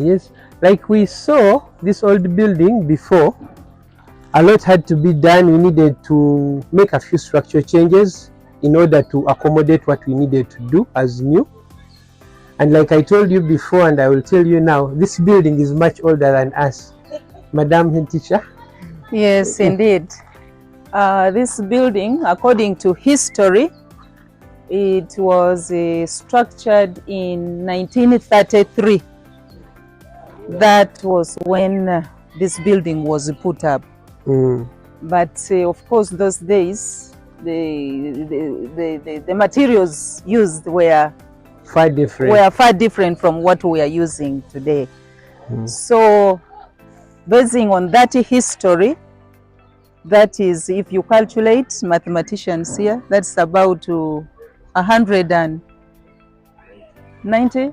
Yes, like we saw this old building before, a lot had to be done. We needed to make a few structural changes in order to accommodate what we needed to do as new. And like I told you before, and I will tell you now, this building is much older than us. Madam Head Teacher? Yes, indeed. This building, according to history, it was structured in 1933. That was when this building was put up. But of course, those days, the materials used were far different from what we are using today. So, basing on that history, that is, if you calculate, mathematicians here, that's about 190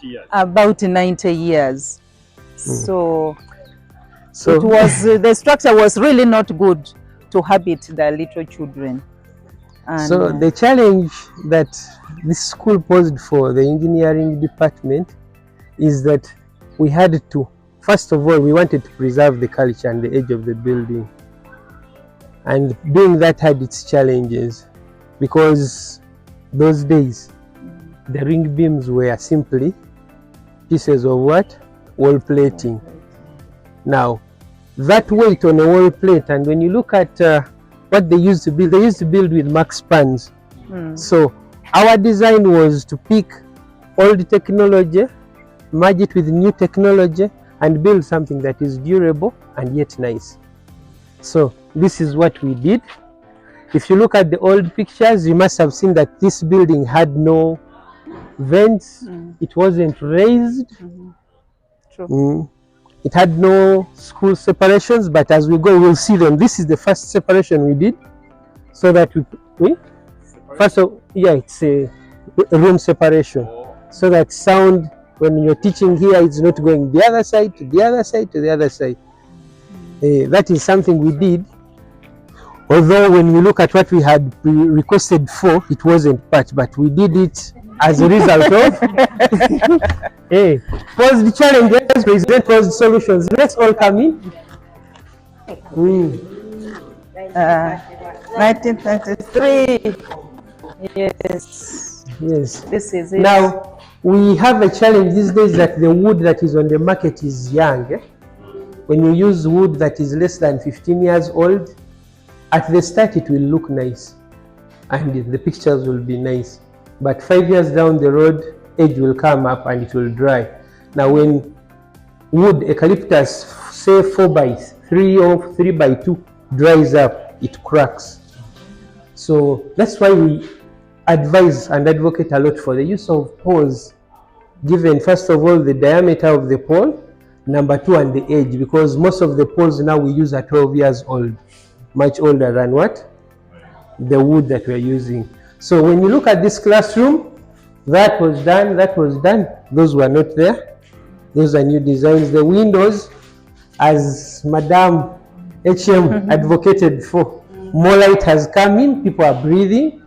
years. About 90 years. So it was the structure was really not good to habit the little children. And so the challenge that this school posed for the engineering department is that we had to, first of all, we wanted to preserve the culture and the age of the building. And doing that had its challenges, because those days the ring beams were simply pieces of what? Wall plating. Now, that weight on a wall plate, and when you look at what they used to build with max spans. So our design was to pick old technology, merge it with new technology, and build something that is durable and yet nice. So this is what we did. If you look at the old pictures, you must have seen that this building had no vents. It wasn't raised. True. It had no school separations, but as we go, we'll see them. This is the first separation we did, so that first of, yeah, it's a room separation, so that sound, when you're teaching here, it's not going the other side to the other side to the other side. That is something we did. Although when you look at what we had requested for, it wasn't part, but we did it as a result of pose the challenges, present posed solutions. Let's all come in. 1933. Yes. Yes. This is it. Now, we have a challenge these days that the wood that is on the market is young. When you use wood that is less than 15 years old, at the start it will look nice and the pictures will be nice. But 5 years down the road, age will come up and it will dry. Now when wood, eucalyptus, say 4x3 or 3x2 dries up, it cracks. So that's why we advise and advocate a lot for the use of poles, given first of all the diameter of the pole, number two, and the age, because most of the poles now we use are 12 years old, much older than what? The wood that we're using. So when you look at this classroom, that was done, those were not there. Those are new designs. The windows, as Madam HM advocated for, more light has come in, people are breathing.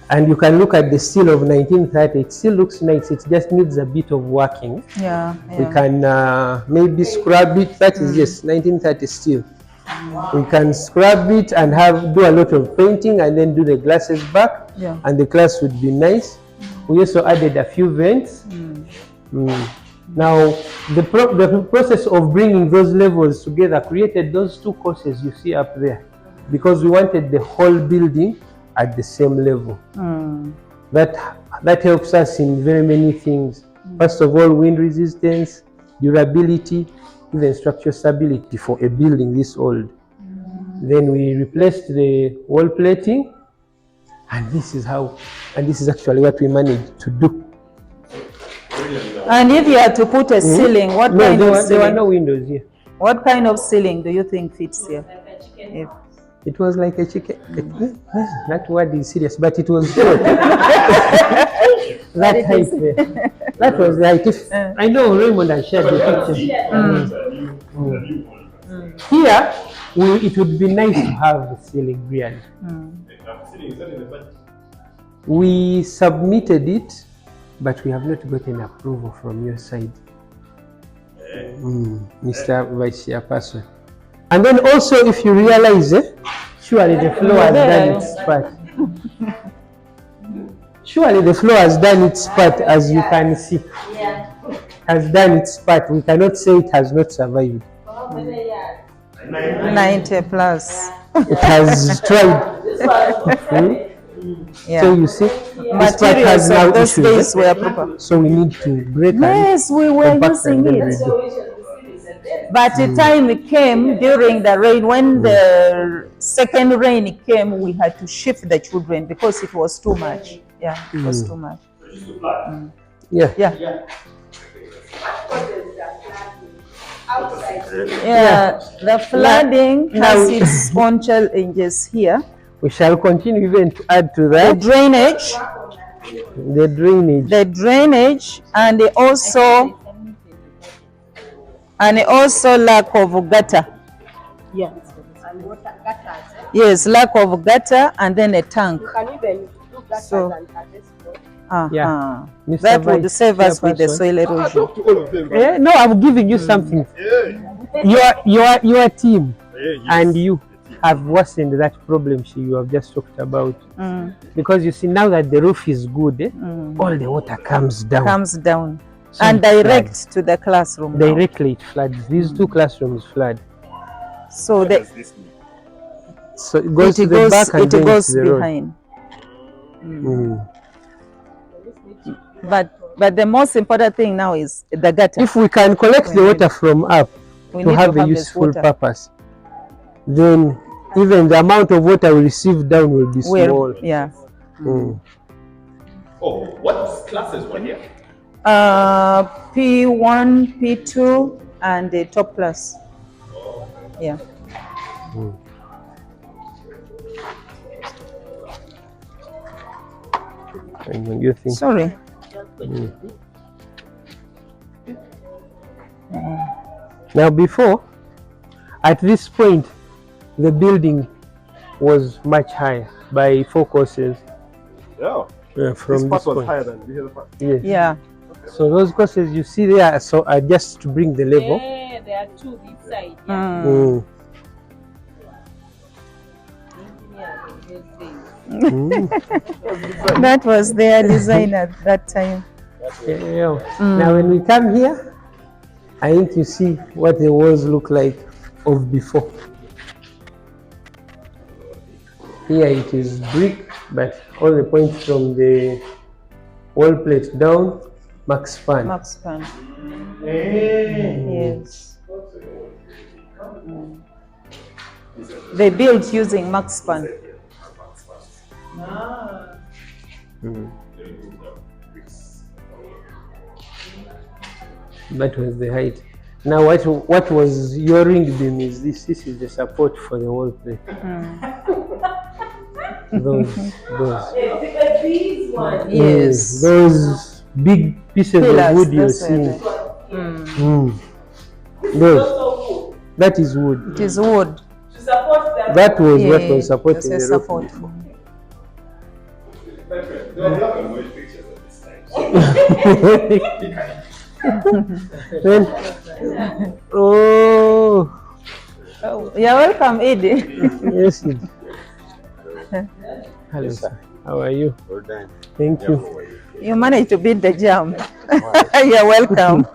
And you can look at the steel of 1930, it still looks nice, it just needs a bit of working. Yeah. We can maybe scrub it, that is yes, 1930 steel. We can scrub it and do a lot of painting and then do the glasses back, and the class would be nice. We also added a few vents. Now, the process of bringing those levels together created those two courses you see up there, because we wanted the whole building at the same level. That helps us in very many things. First of all, wind resistance, durability, even structural stability for a building this old. Then we replaced the wall plating, and this is actually what we managed to do. And if you had to put a ceiling, what kind of ceiling? There were no windows here. What kind of ceiling do you think fits here? It was like a chicken. That word is serious, but it was short. That height there. That was like, if I know Raymond had shared the picture. Here, it would be nice to have the ceiling really. We submitted it, but we have not gotten approval from your side. Mr. Vice Chairperson. And then also, if you realize, surely the floor has done its part. Surely the floor has done its part, as you can see. Has done its part. We cannot say it has not survived. 90 plus. It has tried. Yeah. So you see, this part Materials has now of those issues. days were proper. So we need to break Yes, we were compact and using then it. redo. But the time came during the rain, when the second rain came, we had to shift the children because it was too much. Yeah, it was too much. Yeah. Yeah. Yeah, the flooding has its own challenges here. We shall continue even to add to The that drainage, the drainage. and also lack of gutter. Yes, lack of gutter and then a tank. So, that would save us with the soil erosion. No, I'm giving you something. Your team and you have worsened that problem you have just talked about. Because you see, now that the roof is good, all the water comes down. So And direct to the classroom. Directly it floods. These two classrooms flood. So it goes to the back and then goes to the road. behind. But the most important thing now is the gutter. If we can collect the water from up We to need have to a have this useful water. purpose, then even the amount of water we receive down will be small. Yeah. Oh, what classes were here? P1, P2, and the top class. Yeah. And when you think, Sorry. now before, at this point, the building was much higher by 4 courses. Yeah. From This part this was point. higher than the other part. Yes. Yeah. So those courses you see there are just to bring the level. Yeah, there are two this side. That was their design at that time. Yeah. Now when we come here, I think you see what the walls look like of before. Here it is brick, but all the points from the wall plate down, max span. Max span. Yes. They built using max span. That was the height. Now what was your ring beam is this. This is the support for the wall plate. Those. These ones. Yes. Those big pieces Pillars, of wood you're that's seeing. This is Those. also wood. That is wood. It is wood. To support that. That was what Yeah, was supporting that's the a roof support. before. There were black and white pictures at this time. Then, oh, You're welcome, Eddie. yes. Hello, sir. How are you? Well done. Thank you. You managed to beat the jam. You're welcome.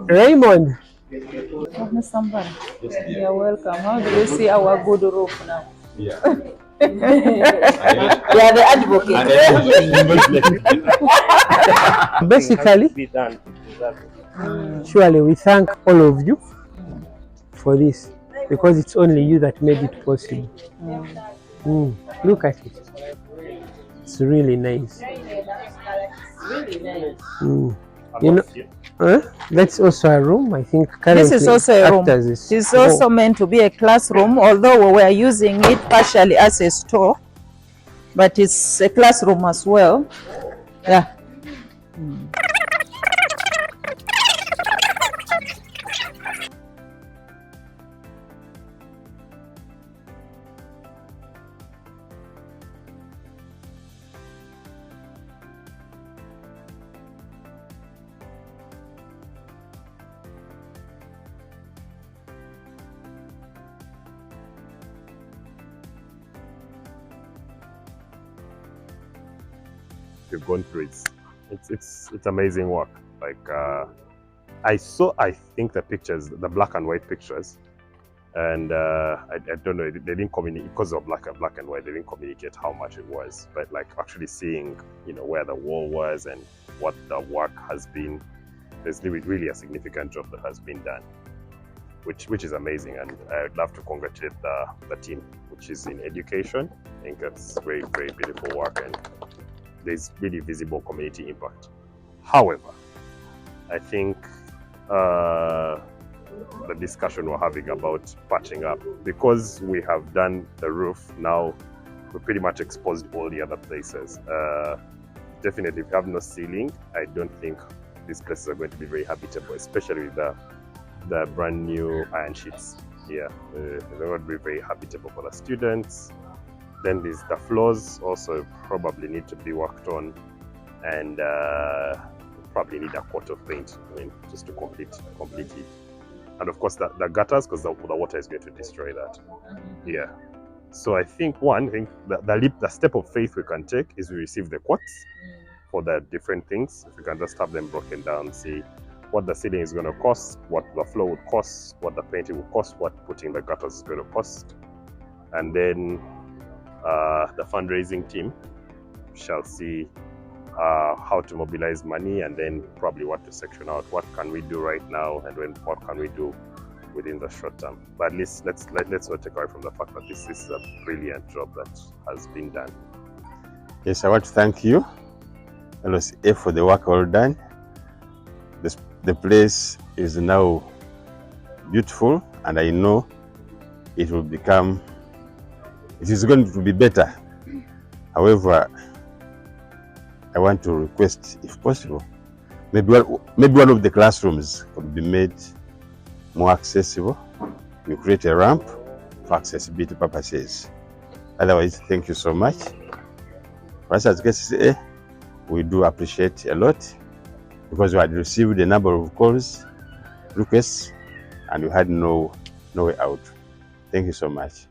Raymond. You're welcome. How do you see our good roof now? Yeah. You are the advocate. Basically, surely we thank all of you for this, because it's only you that made it possible. Look at it. It's really nice. Really nice. You know, that's also a room. I think currently This is also a room. acts as It is also meant to be a classroom, although we were using it partially as a store, but it's a classroom as well. Yeah. you've gone through, it's amazing work. Like I think the pictures, the black and white pictures, and I don't know, they didn't communicate because of black and white. They didn't communicate how much it was, but like actually seeing, you know, where the wall was and what the work has been, there's really a significant job that has been done, which is amazing. And I'd love to congratulate the team, which is in education. I think that's very, very beautiful work, and there's really visible community impact. However, I think the discussion we're having about patching up, because we have done the roof, now we pretty much exposed all the other places. Definitely, if you have no ceiling, I don't think these places are going to be very habitable, especially with the brand new iron sheets. Yeah, they're going to be very habitable for the students. Then there's the floors also probably need to be worked on, and probably need a coat of paint, I mean, just to complete it. And of course the gutters, because the water is going to destroy that. Yeah. So I think the step of faith we can take is we receive the quotes for the different things. If we can just have them broken down, see what the ceiling is going to cost, what the floor would cost, what the painting will cost, what putting the gutters is going to cost. And then the fundraising team shall see how to mobilize money, and then probably what to section out. What can we do right now, and what can we do within the short term? But at least let's not take away from the fact that this is a brilliant job that has been done. Yes, I want to thank you, LCA, for the work all done. The place is now beautiful, and I know it is going to be better. However, I want to request, if possible, maybe one of the classrooms could be made more accessible. We create a ramp for accessibility purposes. Otherwise, thank you so much. For us as KCCA, we do appreciate a lot, because we had received a number of calls, requests, and we had no way out. Thank you so much.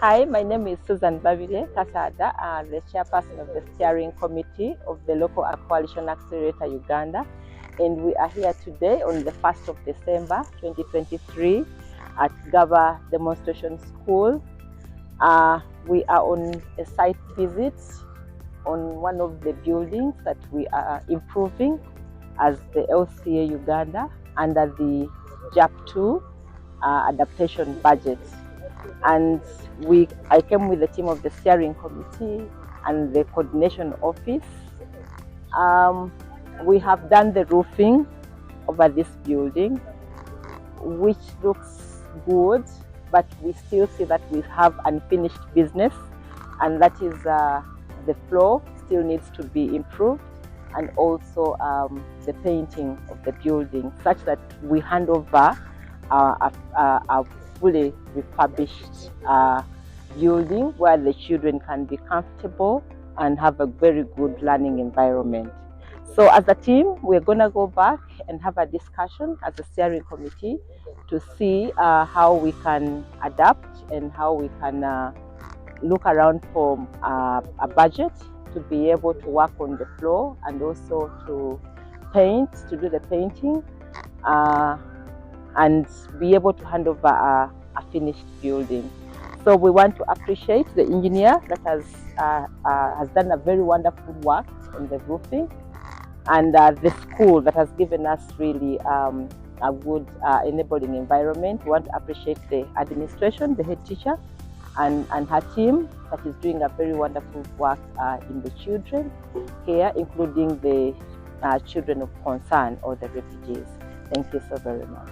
Hi, my name is Susan Babile Kasada, the chairperson of the steering committee of the local coalition Accelerator Uganda, and we are here today on the 1st of December 2023 at Gabby Demonstration School. We are on a site visit on one of the buildings that we are improving as the LCA-Uganda under the JAP2 adaptation budget. And I came with the team of the steering committee and the coordination office. We have done the roofing over this building, which looks good, but we still see that we have unfinished business, and that is the floor still needs to be improved, and also the painting of the building, such that we hand over a fully refurbished building where the children can be comfortable and have a very good learning environment. So as a team, we're going to go back and have a discussion as a steering committee to see how we can adapt and how we can look around for a budget to be able to work on the floor, and also to do the painting, and be able to hand over a finished building. So we want to appreciate the engineer that has done a very wonderful work on the roofing, and the school that has given us really a good enabling environment. We want to appreciate the administration, the head teacher, and her team that is doing a very wonderful work in the children here, including the children of concern or the refugees. Thank you so very much.